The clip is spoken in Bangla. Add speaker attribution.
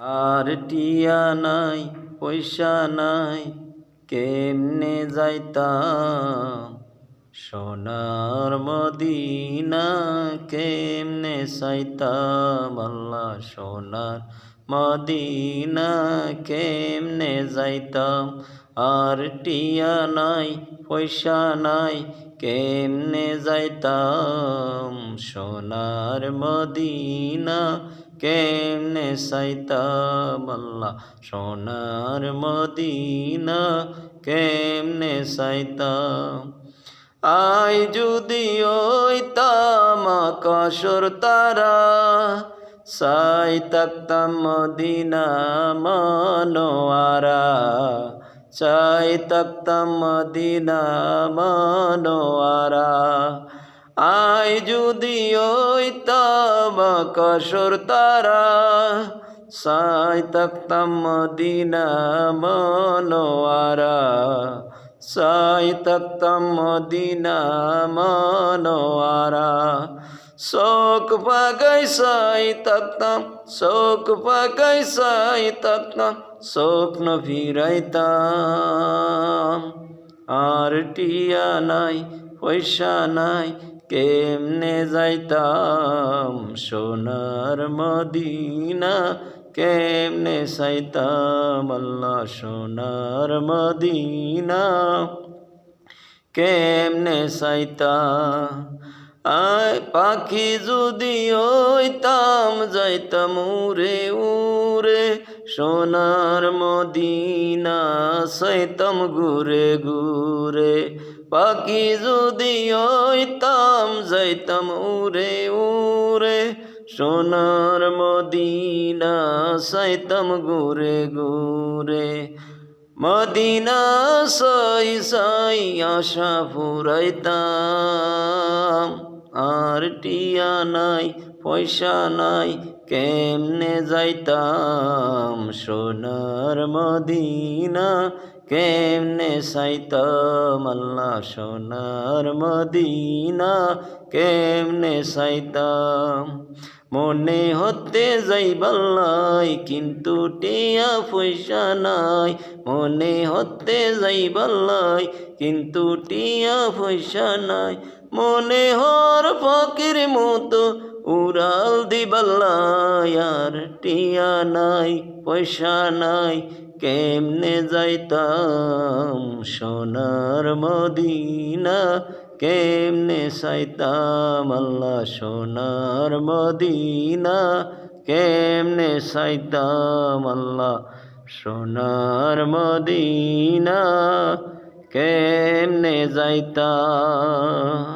Speaker 1: আর টিয়া নাই পয়সা নাই কেমনে যাইতাম সোনার মদিনা কেমনে চাইতাম আল্লাহ সোনার মদিনা কেমনে যাইতাম আর টিয়া নাই পয়সা নাই কেমনে যাইতাম সোনার মদিনা কেমনে চাইতাম আল্লাহ সোনার মদিনা কেমনে চাইতাম আই যদি হইতাম আকাশর তারা চাই থাকতাম মদিনা মনোয়ারা চাই থাকতাম মদিনা মনোয়ারা আই যদি হইতাম আকাশর তারা চাই থাকতাম মদিনা মনোয়ারা চাই থাকতাম মদিনা মনোয়ারা শোক পাগাই চাই থাকতাম শোক পাগাই চাই থাকতাম স্বপ্ন ফিরাইতাম আর টিয়া নাই পয়সা নাই কেমনে যাইতাম সোনার মদিনা কেমনে চাইতাম আল্লাহ সোনার মদিনা কেমনে চাইতাম আয় পাখি যদি হইতাম যাইতাম উড়ে উড়ে সোনার মদিনা চাইতাম ঘুরে ঘুরে পাখি যদি হইতাম যাইতাম উড়ে উড়ে সোনার মদিনা চাইতাম ঘুরে ঘুরে মদিনা সাই সাই আশা ফুরাইতাম আর টিয়া নাই পয়সা নাই কেমনে যাইতাম সোনার মদিনা কেমনে চাইতাম আল্লাহ সোনার মদিনা কেমনে চাইতাম মনে হতে যাইবাল্লাই কিন্তু টিয়া পয়সা নাই মনে হতে যাইবাল্লাই কিন্তু টিয়া পয়সা নাই মনে হর ফকির মতো উড়াল দিবাল্লাই আর টিয়া নাই পয়সা নাই কেমনে যাইতাম সোনার মদিনা কেমনে চাইতাম আল্লাহ সোনার মদিনা কেমনে চাইতাম আল্লাহ সোনার মদিনা কেমনে যাইতাম।